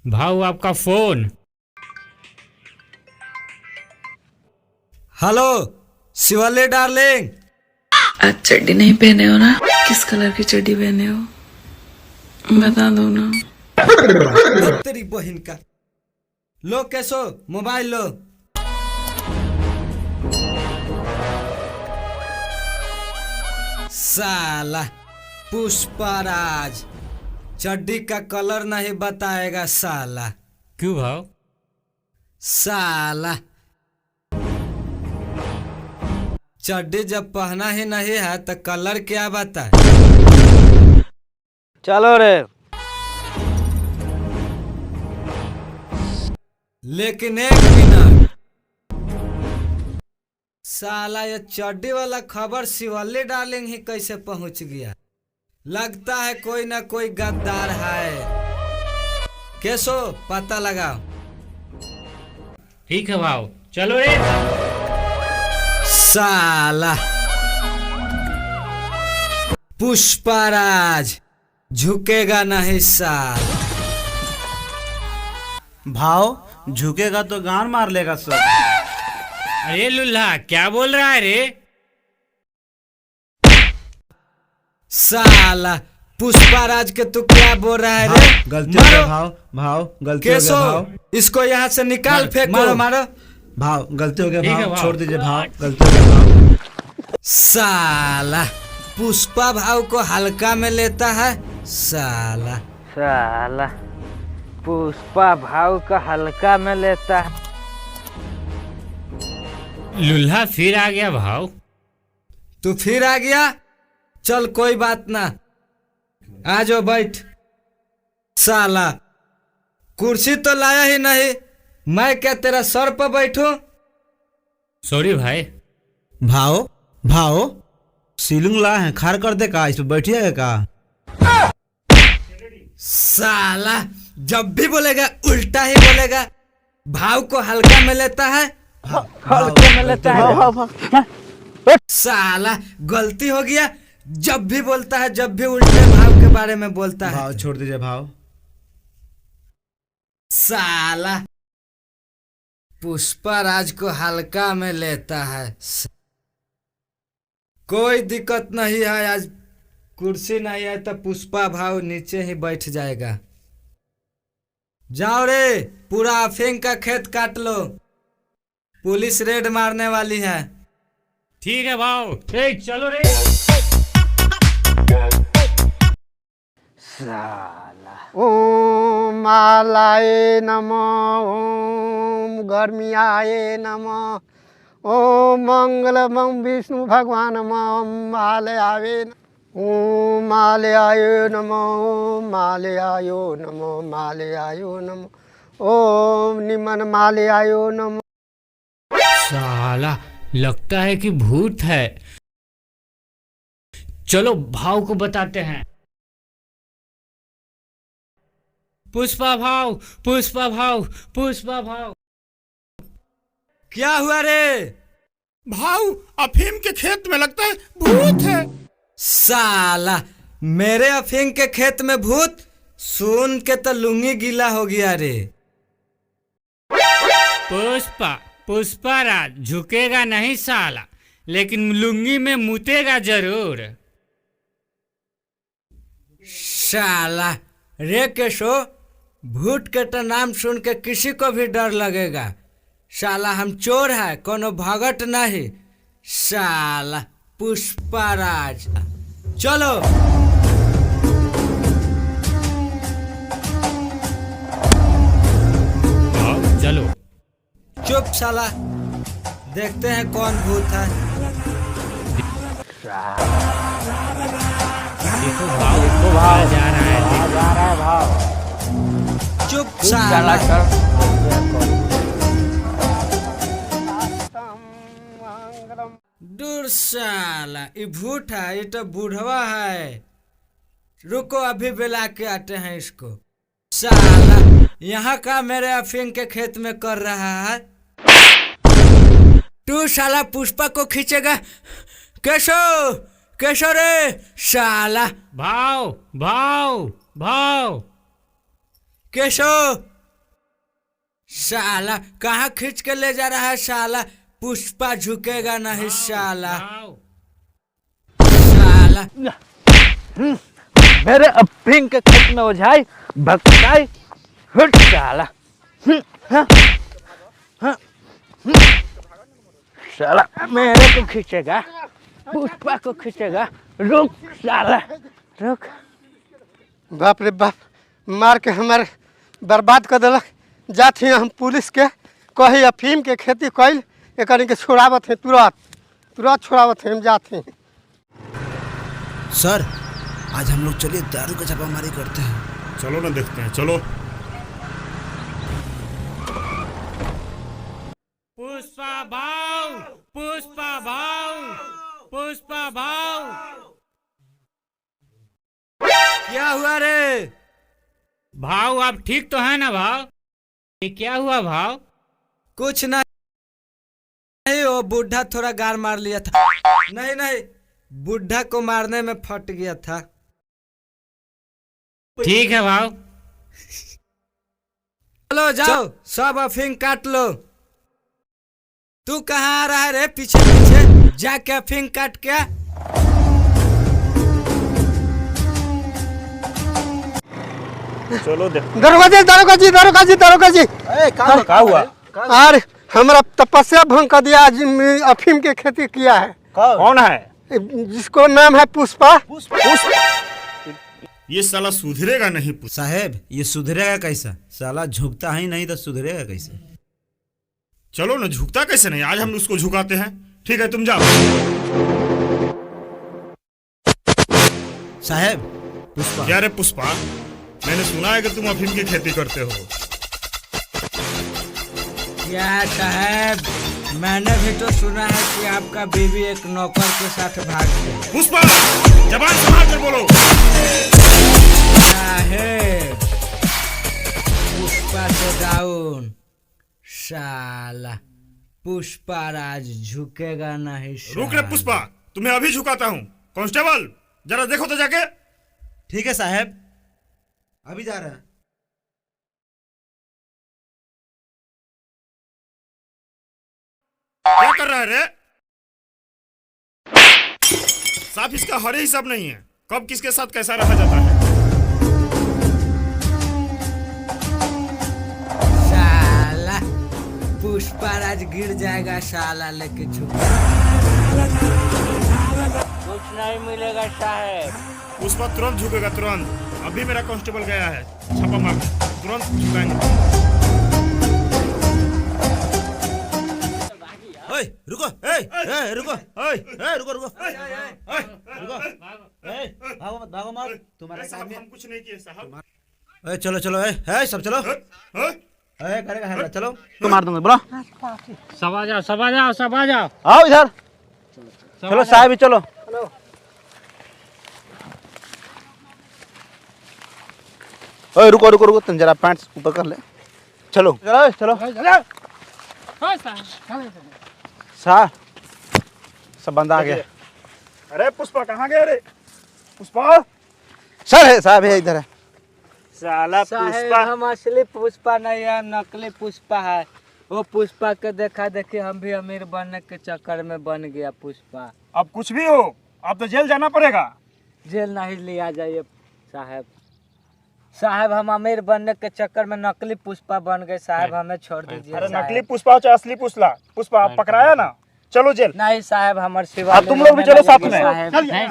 भाऊ आपका phone. Hello Shivali darling. आज चड्डी नहीं पहने हो ना? किस कलर की चड्डी पहने हो बता दो ना। तेरी बहन का लो, कैसो मोबाइल लो। साला पुष्पराज चड्डी का कलर नहीं बताएगा साला। क्यों भाव? साला चड्डी जब पहना ही नहीं है तो कलर क्या बताए। चलो रे। लेकिन एक मिनट, साला ये चड्डी वाला खबर शिवाली डार्लिंग ही कैसे पहुंच गया? लगता है कोई ना कोई गद्दार है। कैसो पता लगाओ। ठीक है भाव, चलो रे। साला पुष्पराज झुकेगा नहीं साल। भाव झुकेगा तो गान मार लेगा सब। अरे लुल्हा क्या बोल रहा है रे? साला पुष्पराज के तू क्या बोल रहा है रे? गलती हो गया भाव, भाव गलती हो गया भाव। इसको यहाँ से निकाल फेंको। मारो मारो। भाव गलती हो गया ठीक है भाव, भाव। छोड़ दीजिए भाव, गलती हो गया भाव। साला पुष्पा भाव को हल्का में लेता है साला। साला पुष्पा भाव का हल्का में लेता है। लुल्हा फिर आ गया भाव। तू फिर आ गया? चल कोई बात ना, आ जाओ बैठ। साला कुर्सी तो लाया ही नहीं, मैं क्या तेरा सर पर बैठूं? सॉरी भाई। भाव भाव सीलिंग ला है, खार कर दे का, इस पे बैठिएगा का? साला जब भी बोलेगा उल्टा ही बोलेगा। भाव को हल्का में लेता है। हल्के में लेता है। साला गलती हो गया। जब भी बोलता है, जब भी उल्टे भाव के बारे में बोलता है। भाव छोड़ दीजिए भाव। साला पुष्पराज को हल्का में लेता है। कोई दिक्कत नहीं है, आज कुर्सी नहीं है तो पुष्पा भाव नीचे ही बैठ जाएगा। जाओ रे, पूरा अफीम का खेत काट लो, पुलिस रेड मारने वाली है। ठीक है भाव, चलो रे। साला ओम मालाए नमः, ओम गर्मियाए नमः, ओम मंगलमं विष्णु भगवान ओम मालयावे ओम मालयाय नमः, ओम मालयायो नमः, मालयायो नमः, ओम निमन मालयायो नमः। साला लगता है कि भूत है। चलो भाव को बताते हैं। पुष्पा भाव, पुष्पा भाव, पुष्पा भाव। क्या हुआ रे? भाव अफीम के खेत में लगता है भूत है। साला मेरे अफीम के खेत में भूत? सुन के तो लुंगी गीला हो गया रे। पुष्पराज झुकेगा नहीं साला, लेकिन लुंगी में मुतेगा जरूर। साला रे केशो, भूत के तो नाम सुन के किसी को भी डर लगेगा। साला हम चोर है, कोनो भगत नहीं। साला पुष्पराज चलो। भाव चलो। चुप साला, देखते हैं कौन भूत है। देखो भाव जा रहा है, देखो। जा रहा है भाव। चुप साला। दूर साला, ये भूत है, ये तो बूढ़वा है। रुको अभी बुला के आते हैं इसको। साला यहाँ का मेरे अफीम के खेत में कर रहा है। तू साला पुष्पा को खींचेगा? कैसो कैसो रे साला। भाव भाव भाव। कैसो साला कहाँ खींच के ले जा रहा है साला? पुष्पा झुकेगा नहीं साला। भाव साला मेरे अफीम के खेत में ओझाई भक्ताई हट साला। साला मेरे को खींचेगा, पुष्पा को खींचेगा। रुक साला रुक। बाप रे बाप, मार के हमारे बर्बाद कर दिलक। जात ही हम पुलिस के कही अफीम के खेती कैल एक के छोड़ावत है, तुरंत छोड़ावत है। हम जाते हैं। सर आज हम लोग चलिए दारू का छापामारी करते हैं। चलो ना देखते हैं, चलो। पुष्पा भाव, पुष्पा भाव, पुष्पा भाव। क्या हुआ रे? भाव आप ठीक तो है ना भाव? ये क्या हुआ भाव? कुछ नहीं, वो बुढ़ा थोड़ा गार मार लिया था। नहीं, बुढ़ा को मारने में फट गया था। ठीक है भाव। चलो जाओ, सब अफीम काट लो। तू कहाँ आ रहा है रे? पीछे पीछे जाके अफीम काट के। चलो देख। दरोगा जी। क्या हुआ? अरे हमारा तपस्या भंग कर दिया। आज अफीम की खेती किया है। कौन है? जिसको नाम है पुष्पा। ये साला सुधरेगा नहीं। साहेब ये सुधरेगा कैसा? साला झुकता ही नहीं तो सुधरेगा कैसे? चलो ना, झुकता कैसे नहीं? आज हम उसको झुकाते हैं। ठीक है, तुम जाओ। साहेब पुष्पा। क्या रे पुष्पा, मैंने सुना है कि तुम अफीम की खेती करते हो। क्या साहब, मैंने भी तो सुना है कि आपका बीवी एक नौकर के साथ भाग गई। पुष्पा जबान संभाल कर बोलो। साहेब पुष्पा से डाउन। साला पुष्पा राज झुकेगा नहीं। रुक रे पुष्पा, तुम्हें अभी झुकाता हूँ। कांस्टेबल जरा देखो तो जाके। ठीक है साहेब, अभी जा रहे हैं। क्या कर रहा है रे? साफ इसका हरे हिसाब नहीं है। कब किसके साथ कैसा रहा जाता है। साला पुष्पा राज गिर जाएगा साला, लेके झुकेगा। कुछ नहीं मिलेगा साहेब। पुष्पा तुरंत झुकेगा, तुरंत। अभी मेरा कांस्टेबल गया है छापा मार, तुरंत झुकाएंगे। ओए रुको, रुको, रुको, भागो मत, तुम्हारे साहब सामने। हम कुछ नहीं किए साहब। चलो सब चलो। करेगा है चलो। तो मार दूंगा, बोलो। सब आ जाओ, सब आ जाओ, सब आ जाओ। आओ इधर। चलो साहब चलो। ओए रुको, तुम जरा पैंट ऊपर कर ले। चलो साहब, सब बंदा आ गया। अरे पुष्पा कहाँ गया रे? पुष्पा सर है साहब, है इधर है। साला साहेब हम असली पुष्पा नहीं है, नकली पुष्पा है। वो पुष्पा के देखा देखी हम भी अमीर बनने के चक्कर में बन गया पुष्पा। अब कुछ भी हो, अब तो जेल जाना पड़ेगा। जेल नहीं लिया जाइए साहब, हम अमीर बनने के चक्कर में नकली पुष्पा बन गए साहब, हमें छोड़ दीजिए। अरे नकली पुष्पा चाहे असली पुष्पा आप पकड़ाया ना। चलो जेल। नहीं साहब, हमारे सिवा तुम लोग भी चलो साथ में। नहीं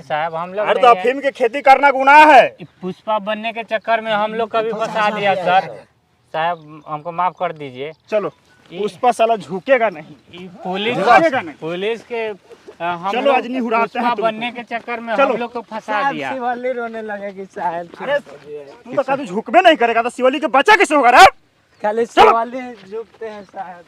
साहब, हम लोग अरे तो अफीम की खेती करना गुनाह है। पुष्पा बनने के चक्कर में हम लोग कभी फंसा दिया सर। साहब हमको माफ कर दीजिए। चलो, पुष्पा साला झुकेगा नहीं। पुलिस के हम चलो, लोग आज नहीं उड़ाते हैं पुष्पा तुमको। बनने के चक्कर में चलो। हम लोग को फंसा दिया। शिवाली रोने लगेगी साहब। अरे तू तो कभी झुकबे नहीं करेगा तो शिवाली के बच्चा कैसे होगा रे? खाली शिवाली झुकते हैं साहब।